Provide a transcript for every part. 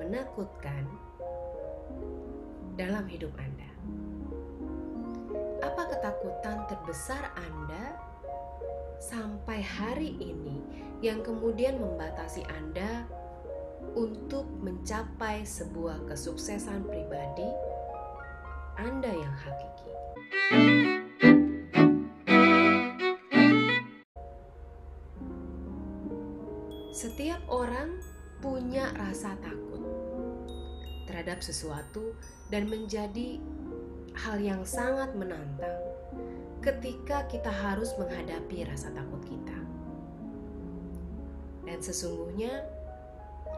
menakutkan dalam hidup Anda? Apa ketakutan terbesar Anda sampai hari ini yang kemudian membatasi Anda untuk mencapai sebuah kesuksesan pribadi Anda yang hakiki? Setiap orang punya rasa takut terhadap sesuatu dan menjadi hal yang sangat menantang ketika kita harus menghadapi rasa takut kita. Dan sesungguhnya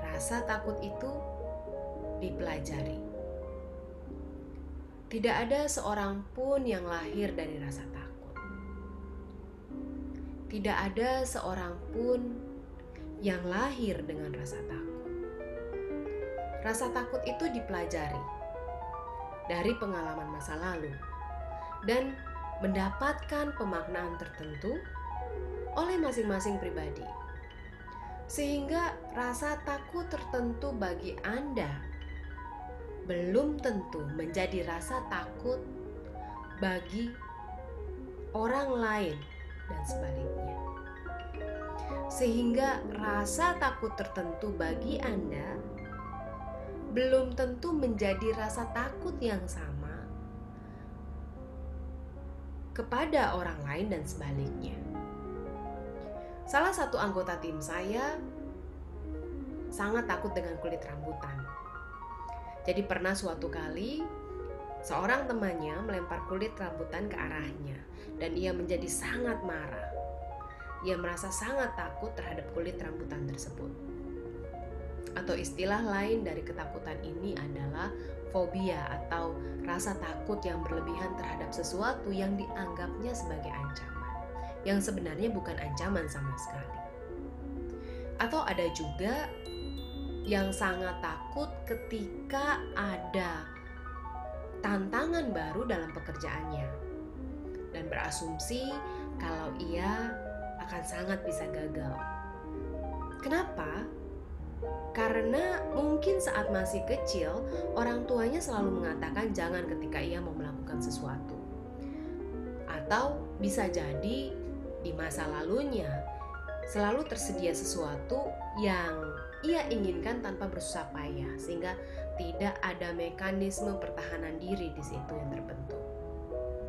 rasa takut itu dipelajari. Tidak ada seorang pun yang lahir dari rasa takut. Tidak ada seorang pun yang lahir dengan rasa takut. Rasa takut itu dipelajari dari pengalaman masa lalu dan mendapatkan pemaknaan tertentu oleh masing-masing pribadi. Sehingga rasa takut tertentu bagi Anda belum tentu menjadi rasa takut bagi orang lain dan sebaliknya. Sehingga rasa takut tertentu bagi Anda belum tentu menjadi rasa takut yang sama kepada orang lain dan sebaliknya. Salah satu anggota tim saya sangat takut dengan kulit rambutan. Jadi pernah suatu kali seorang temannya melempar kulit rambutan ke arahnya dan ia menjadi sangat marah. Ia merasa sangat takut terhadap kulit rambutan tersebut. Atau istilah lain dari ketakutan ini adalah fobia atau rasa takut yang berlebihan terhadap sesuatu yang dianggapnya sebagai ancaman, yang sebenarnya bukan ancaman sama sekali. Atau ada juga yang sangat takut ketika ada tantangan baru dalam pekerjaannya dan berasumsi kalau ia akan sangat bisa gagal. Kenapa? Karena mungkin saat masih kecil, orang tuanya selalu mengatakan jangan ketika ia mau melakukan sesuatu. Atau bisa jadi di masa lalunya selalu tersedia sesuatu yang ia inginkan tanpa bersusah payah, sehingga tidak ada mekanisme pertahanan diri di situ yang terbentuk.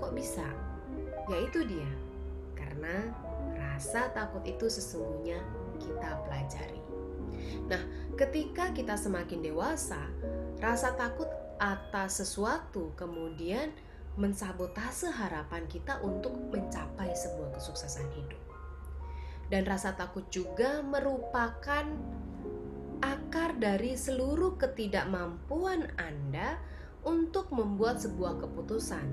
Kok bisa? Ya itu dia. Karena rasa takut itu sesungguhnya kita pelajari. Nah, ketika kita semakin dewasa, rasa takut atas sesuatu kemudian mensabotase harapan kita untuk mencapai sebuah kesuksesan hidup. Dan rasa takut juga merupakan akar dari seluruh ketidakmampuan Anda untuk membuat sebuah keputusan.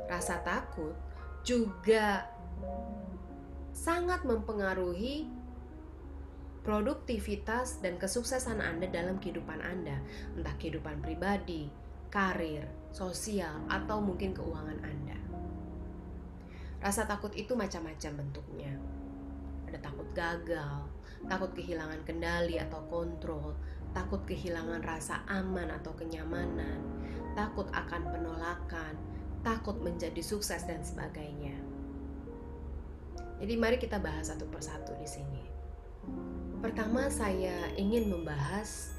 Rasa takut juga sangat mempengaruhi produktivitas dan kesuksesan Anda dalam kehidupan Anda, entah kehidupan pribadi, karir, sosial, atau mungkin keuangan Anda. Rasa takut itu macam-macam bentuknya. Ada takut gagal, takut kehilangan kendali atau kontrol, takut kehilangan rasa aman atau kenyamanan, takut akan penolakan, takut menjadi sukses dan sebagainya. Jadi mari kita bahas satu persatu di sini. Pertama, saya ingin membahas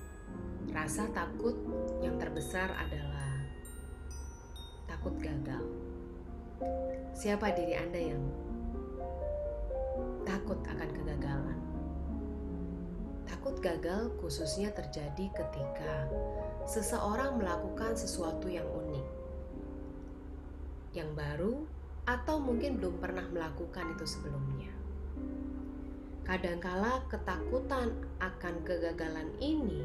rasa takut yang terbesar adalah takut gagal. Siapa diri Anda yang takut akan kegagalan? Takut gagal khususnya terjadi ketika seseorang melakukan sesuatu yang unik, yang baru, atau mungkin belum pernah melakukan itu sebelumnya. Kadangkala ketakutan akan kegagalan ini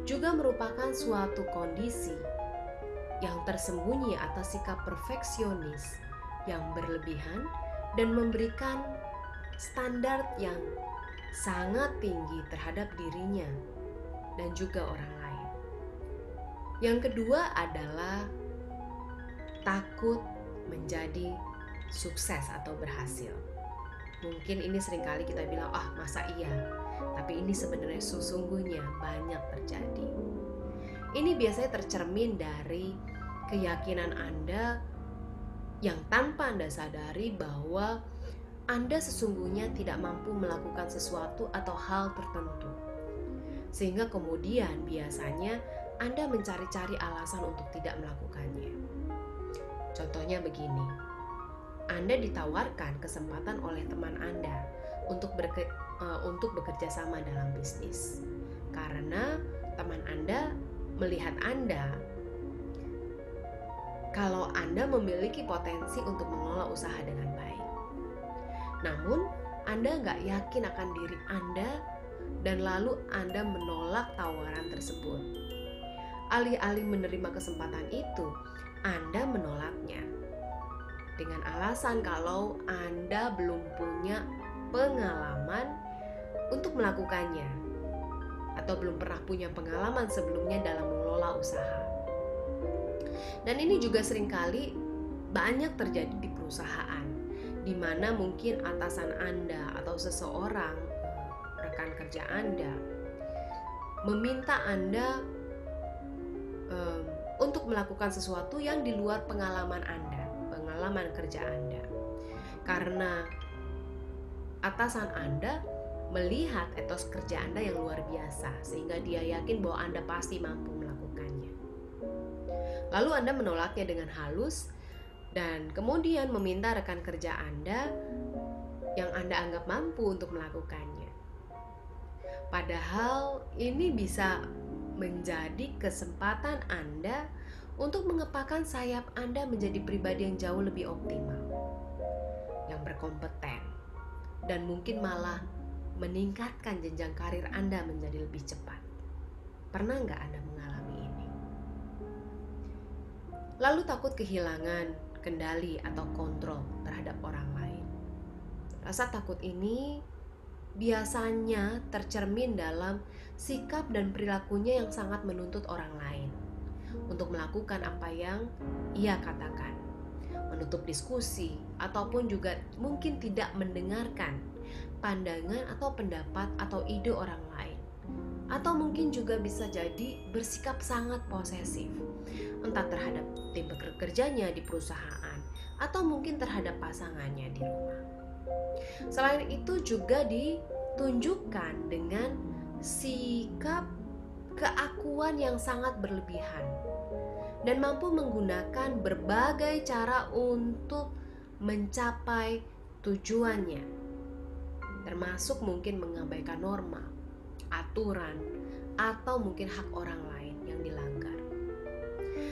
juga merupakan suatu kondisi yang tersembunyi atas sikap perfeksionis yang berlebihan dan memberikan standar yang sangat tinggi terhadap dirinya dan juga orang lain. Yang kedua adalah takut menjadi sukses atau berhasil. Mungkin ini seringkali kita bilang, masa iya? tapi ini sebenarnya sesungguhnya banyak terjadi. Ini biasanya tercermin dari keyakinan Anda yang tanpa Anda sadari bahwa Anda sesungguhnya tidak mampu melakukan sesuatu atau hal tertentu. Sehingga kemudian biasanya Anda mencari-cari alasan untuk tidak melakukannya. Contohnya begini, Anda ditawarkan kesempatan oleh teman Anda untuk bekerja sama dalam bisnis. Karena teman Anda melihat Anda kalau Anda memiliki potensi untuk mengelola usaha dengan baik. Namun, Anda nggak yakin akan diri Anda dan lalu Anda menolak tawaran tersebut. Alih-alih menerima kesempatan itu, Anda menolaknya dengan alasan kalau Anda belum punya pengalaman untuk melakukannya atau belum pernah punya pengalaman sebelumnya dalam mengelola usaha. Dan ini juga seringkali banyak terjadi di perusahaan, di mana mungkin atasan Anda atau seseorang, rekan kerja Anda, meminta Anda untuk melakukan sesuatu yang di luar pengalaman Anda, pengalaman kerja Anda. Karena atasan Anda melihat etos kerja Anda yang luar biasa, sehingga dia yakin bahwa Anda pasti mampu melakukannya. Lalu Anda menolaknya dengan halus dan kemudian meminta rekan kerja Anda yang Anda anggap mampu untuk melakukannya. Padahal ini bisa menjadi kesempatan Anda untuk mengepakkan sayap Anda menjadi pribadi yang jauh lebih optimal, yang berkompeten, dan mungkin malah meningkatkan jenjang karir Anda menjadi lebih cepat. Pernah nggak Anda mengalami ini? Lalu takut kehilangan kendali atau kontrol terhadap orang lain. Rasa takut ini biasanya tercermin dalam sikap dan perilakunya yang sangat menuntut orang lain untuk melakukan apa yang ia katakan, menutup diskusi, ataupun juga mungkin tidak mendengarkan pandangan atau pendapat atau ide orang lain. Atau mungkin juga bisa jadi bersikap sangat posesif, entah terhadap tim kerjanya di perusahaan atau mungkin terhadap pasangannya di rumah. Selain itu juga ditunjukkan dengan sikap keakuan yang sangat berlebihan dan mampu menggunakan berbagai cara untuk mencapai tujuannya, termasuk mungkin mengabaikan norma, aturan, atau mungkin hak orang lain yang dilanggar.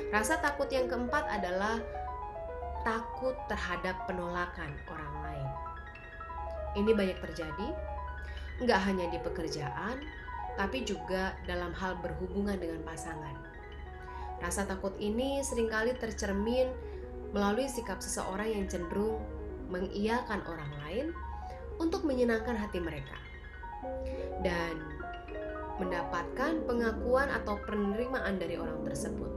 Rasa takut yang keempat adalah takut terhadap penolakan orang lain. Ini banyak terjadi, nggak hanya di pekerjaan, tapi juga dalam hal berhubungan dengan pasangan. Rasa takut ini seringkali tercermin melalui sikap seseorang yang cenderung mengiyakan orang lain untuk menyenangkan hati mereka dan mendapatkan pengakuan atau penerimaan dari orang tersebut.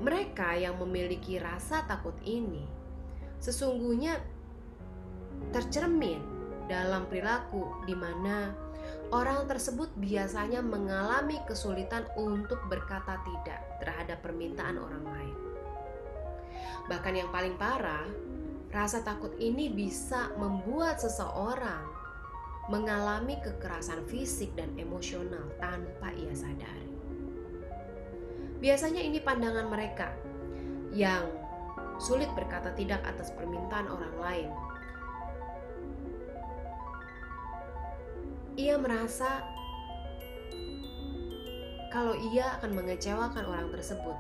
Mereka yang memiliki rasa takut ini sesungguhnya tercermin dalam perilaku di mana orang tersebut biasanya mengalami kesulitan untuk berkata tidak terhadap permintaan orang lain. Bahkan yang paling parah, rasa takut ini bisa membuat seseorang mengalami kekerasan fisik dan emosional tanpa ia sadari. Biasanya ini pandangan mereka yang sulit berkata tidak atas permintaan orang lain. Ia merasa kalau ia akan mengecewakan orang tersebut,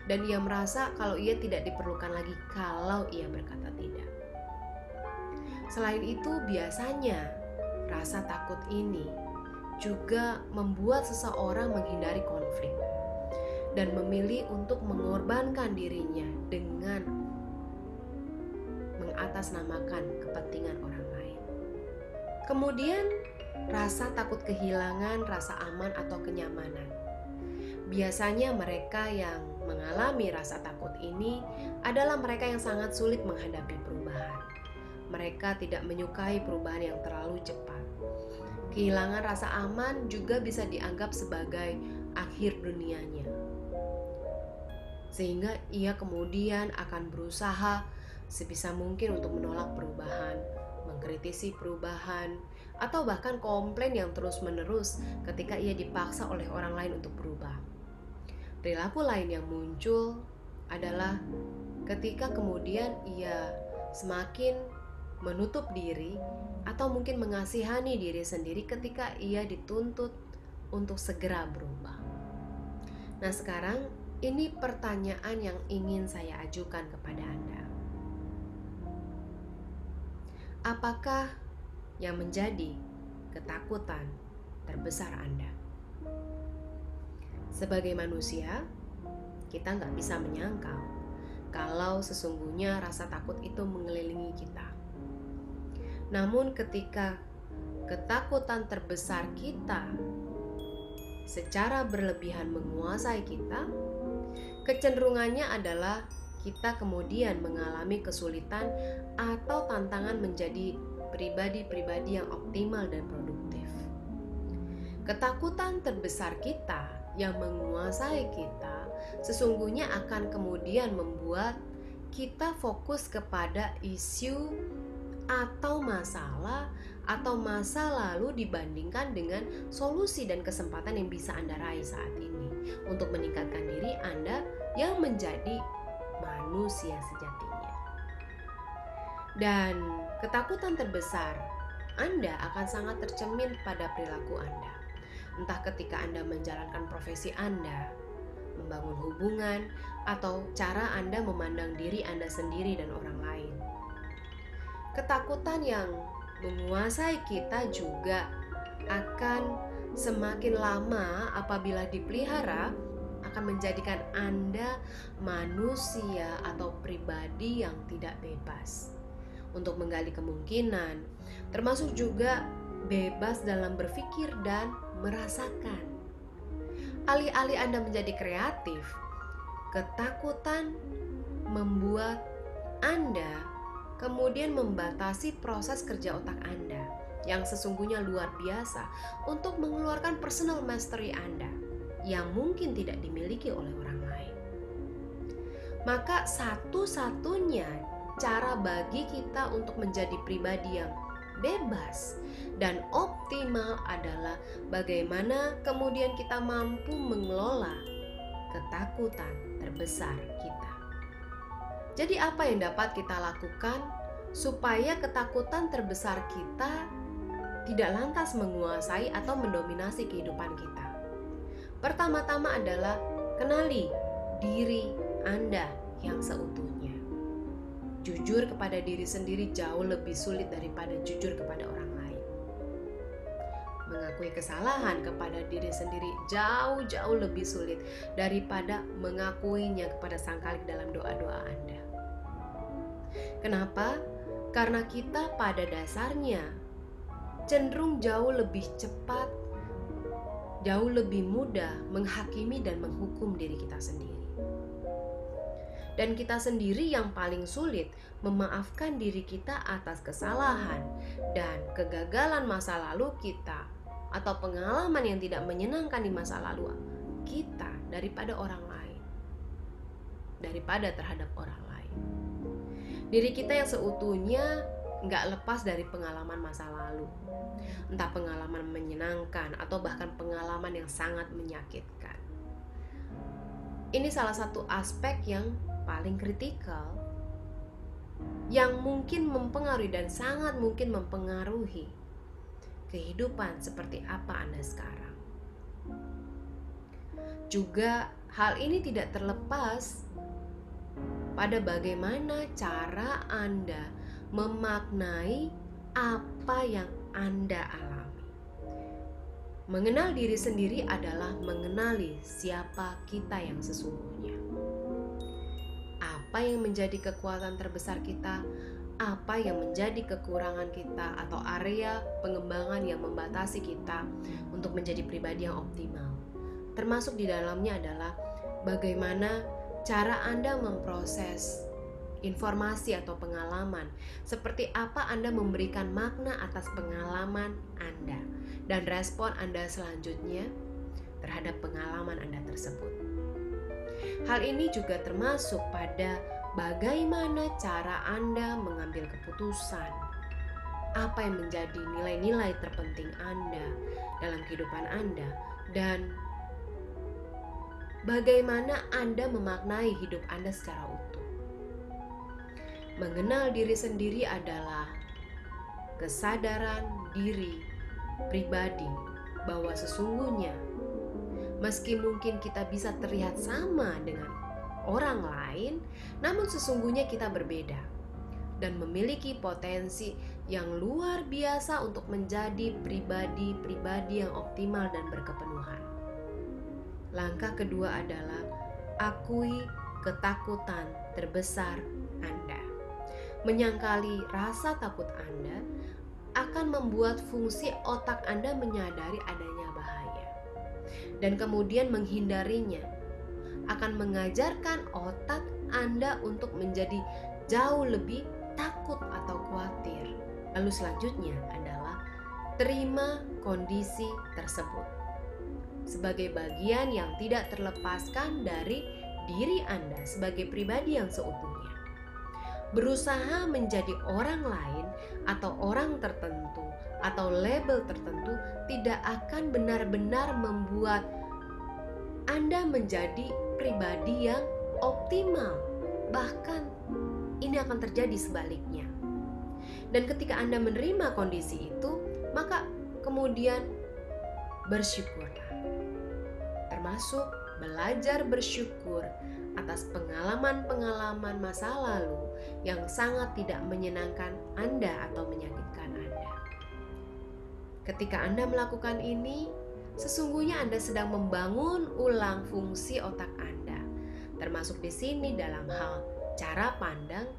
dan ia merasa kalau ia tidak diperlukan lagi kalau ia berkata tidak. Selain itu, biasanya rasa takut ini juga membuat seseorang menghindari konflik dan memilih untuk mengorbankan dirinya dengan mengatasnamakan kepentingan orang lain. Kemudian, rasa takut kehilangan rasa aman atau kenyamanan. Biasanya mereka yang mengalami rasa takut ini adalah mereka yang sangat sulit menghadapi perubahan. mereka tidak menyukai perubahan yang terlalu cepat. Kehilangan rasa aman juga bisa dianggap sebagai akhir dunianya. Sehingga ia kemudian akan berusaha sebisa mungkin untuk menolak perubahan, mengkritisi perubahan, atau bahkan komplain yang terus-menerus ketika ia dipaksa oleh orang lain untuk berubah. Perilaku lain yang muncul adalah ketika kemudian ia semakin menutup diri atau mungkin mengasihani diri sendiri ketika ia dituntut untuk segera berubah. Nah, sekarang ini pertanyaan yang ingin saya ajukan kepada Anda. Apakah yang menjadi ketakutan terbesar Anda? Sebagai manusia, kita nggak bisa menyangkal kalau sesungguhnya rasa takut itu mengelilingi kita. Namun ketika ketakutan terbesar kita secara berlebihan menguasai kita, kecenderungannya adalah kita kemudian mengalami kesulitan atau tantangan menjadi pribadi-pribadi yang optimal dan produktif. Ketakutan terbesar kita yang menguasai kita sesungguhnya akan kemudian membuat kita fokus kepada isu atau masalah atau masa lalu dibandingkan dengan solusi dan kesempatan yang bisa Anda raih saat ini untuk meningkatkan diri Anda yang menjadi manusia sejatinya. Dan ketakutan terbesar Anda akan sangat tercermin pada perilaku Anda. Entah ketika Anda menjalankan profesi Anda, membangun hubungan, atau cara Anda memandang diri Anda sendiri dan orang lain. Ketakutan yang menguasai kita juga akan semakin lama apabila dipelihara akan menjadikan Anda manusia atau pribadi yang tidak bebas untuk menggali kemungkinan, termasuk juga bebas dalam berpikir dan merasakan. Alih-alih Anda menjadi kreatif, ketakutan membuat Anda kemudian membatasi proses kerja otak Anda yang sesungguhnya luar biasa untuk mengeluarkan personal mastery Anda yang mungkin tidak dimiliki oleh orang lain. Maka satu-satunya cara bagi kita untuk menjadi pribadi yang bebas dan optimal adalah bagaimana kemudian kita mampu mengelola ketakutan terbesar kita. Jadi apa yang dapat kita lakukan supaya ketakutan terbesar kita tidak lantas menguasai atau mendominasi kehidupan kita? Pertama-tama adalah kenali diri Anda yang seutuhnya. Jujur kepada diri sendiri jauh lebih sulit daripada jujur kepada orang lain. Mengakui kesalahan kepada diri sendiri jauh-jauh lebih sulit daripada mengakuinya kepada Sang Khalik dalam doa-doa Anda. Kenapa? Karena kita pada dasarnya cenderung jauh lebih cepat, jauh lebih mudah menghakimi dan menghukum diri kita sendiri. Dan kita sendiri yang paling sulit memaafkan diri kita atas kesalahan dan kegagalan masa lalu kita atau pengalaman yang tidak menyenangkan di masa lalu kita daripada orang lain, daripada terhadap orang lain. Diri kita yang seutuhnya nggak lepas dari pengalaman masa lalu, entah pengalaman menyenangkan atau bahkan pengalaman yang sangat menyakitkan. Ini salah satu aspek yang paling kritikal yang mungkin mempengaruhi dan sangat mungkin mempengaruhi kehidupan seperti apa Anda sekarang. Juga hal ini tidak terlepas pada bagaimana cara Anda memaknai apa yang Anda alami. Mengenal diri sendiri adalah mengenali siapa kita yang sesungguhnya. Apa yang menjadi kekuatan terbesar kita, apa yang menjadi kekurangan kita atau area pengembangan yang membatasi kita untuk menjadi pribadi yang optimal. Termasuk di dalamnya adalah bagaimana cara Anda memproses informasi atau pengalaman, seperti apa Anda memberikan makna atas pengalaman Anda, dan respon Anda selanjutnya terhadap pengalaman Anda tersebut. Hal ini juga termasuk pada bagaimana cara Anda mengambil keputusan, apa yang menjadi nilai-nilai terpenting Anda dalam kehidupan Anda, dan bagaimana Anda memaknai hidup Anda secara utuh. Mengenal diri sendiri adalah kesadaran diri pribadi bahwa sesungguhnya meski mungkin kita bisa terlihat sama dengan orang lain, namun sesungguhnya kita berbeda dan memiliki potensi yang luar biasa untuk menjadi pribadi-pribadi yang optimal dan berkepenuhan. Langkah kedua adalah akui ketakutan terbesar Anda. Menyangkali rasa takut Anda akan membuat fungsi otak Anda menyadari adanya bahaya, dan kemudian menghindarinya akan mengajarkan otak Anda untuk menjadi jauh lebih takut atau khawatir. Lalu selanjutnya adalah terima kondisi tersebut sebagai bagian yang tidak terlepaskan dari diri Anda sebagai pribadi yang seutuhnya. Berusaha menjadi orang lain atau orang tertentu atau label tertentu tidak akan benar-benar membuat Anda menjadi pribadi yang optimal. Bahkan ini akan terjadi sebaliknya. Dan ketika Anda menerima kondisi itu, maka kemudian bersyukurlah. Termasuk belajar bersyukur atas pengalaman-pengalaman masa lalu yang sangat tidak menyenangkan Anda atau menyakitkan Anda. Ketika Anda melakukan ini, sesungguhnya Anda sedang membangun ulang fungsi otak Anda, termasuk di sini dalam hal cara pandang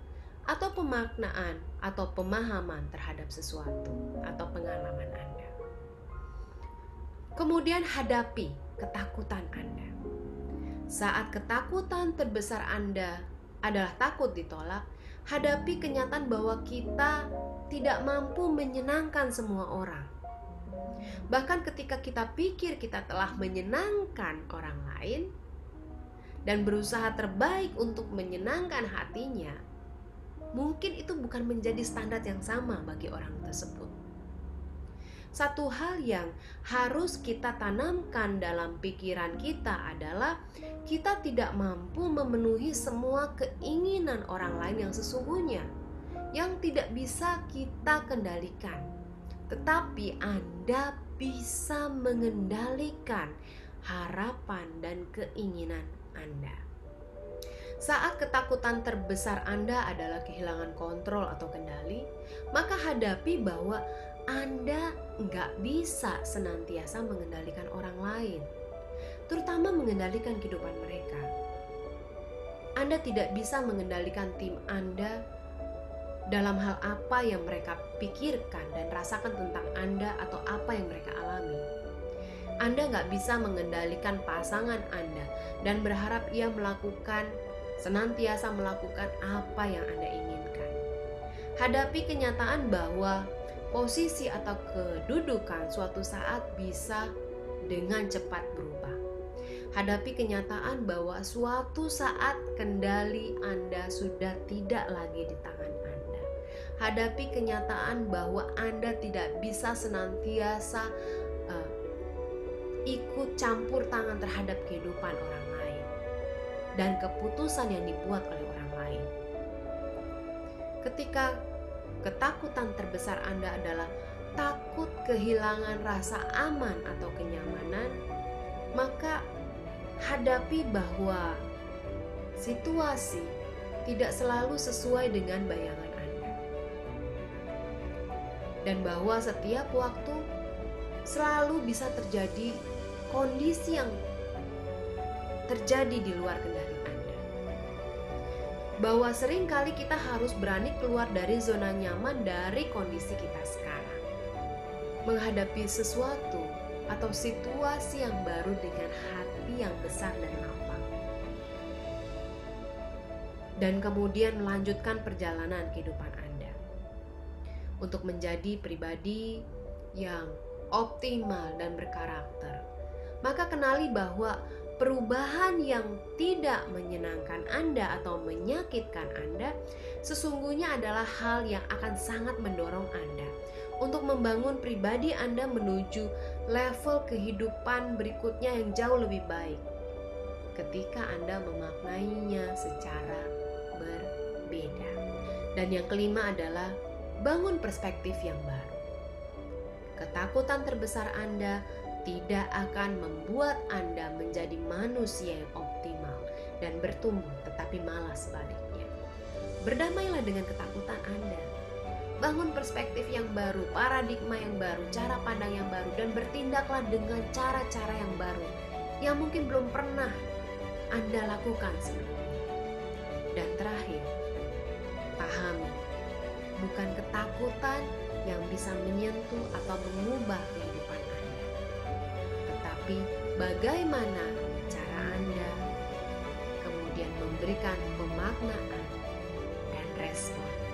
atau pemaknaan atau pemahaman terhadap sesuatu atau pengalaman Anda. Kemudian hadapi ketakutan Anda. Saat ketakutan terbesar Anda adalah takut ditolak, hadapi kenyataan bahwa kita tidak mampu menyenangkan semua orang. Bahkan ketika kita pikir kita telah menyenangkan orang lain dan berusaha terbaik untuk menyenangkan hatinya, mungkin itu bukan menjadi standar yang sama bagi orang tersebut. Satu hal yang harus kita tanamkan dalam pikiran kita adalah kita tidak mampu memenuhi semua keinginan orang lain yang sesungguhnya, yang tidak bisa kita kendalikan. Tetapi Anda bisa mengendalikan harapan dan keinginan Anda. Saat ketakutan terbesar Anda adalah kehilangan kontrol atau kendali, maka hadapi bahwa Anda nggak bisa senantiasa mengendalikan orang lain, terutama mengendalikan kehidupan mereka. Anda tidak bisa mengendalikan tim Anda dalam hal apa yang mereka pikirkan dan rasakan tentang Anda atau apa yang mereka alami. Anda nggak bisa mengendalikan pasangan Anda dan berharap ia senantiasa melakukan apa yang Anda inginkan. Hadapi kenyataan bahwa posisi atau kedudukan suatu saat bisa dengan cepat berubah. Hadapi kenyataan bahwa suatu saat kendali Anda sudah tidak lagi di tangan Anda. Hadapi kenyataan bahwa Anda tidak bisa senantiasa ikut campur tangan terhadap kehidupan orang lain dan keputusan yang dibuat oleh orang lain. Ketika ketakutan terbesar Anda adalah takut kehilangan rasa aman atau kenyamanan, maka hadapi bahwa situasi tidak selalu sesuai dengan bayangan Anda, dan bahwa setiap waktu selalu bisa terjadi kondisi yang terjadi di luar kendali Anda. Bahwa seringkali kita harus berani keluar dari zona nyaman dari kondisi kita sekarang, menghadapi sesuatu atau situasi yang baru dengan hati yang besar dan lapang. dan kemudian melanjutkan perjalanan kehidupan Anda untuk menjadi pribadi yang optimal dan berkarakter. Maka kenali bahwa perubahan yang tidak menyenangkan Anda atau menyakitkan Anda sesungguhnya adalah hal yang akan sangat mendorong Anda untuk membangun pribadi Anda menuju level kehidupan berikutnya yang jauh lebih baik ketika Anda memaknainya secara berbeda. Dan yang kelima adalah bangun perspektif yang baru. Ketakutan terbesar Anda tidak akan membuat Anda menjadi manusia yang optimal dan bertumbuh, tetapi malah sebaliknya. Berdamailah dengan ketakutan Anda. Bangun perspektif yang baru, paradigma yang baru, cara pandang yang baru, dan bertindaklah dengan cara-cara yang baru yang mungkin belum pernah Anda lakukan sebelumnya. Dan terakhir, pahami, bukan ketakutan yang bisa menyentuh atau mengubah kehidupan Anda, tetapi bagaimana cara Anda kemudian memberikan pemaknaan dan respon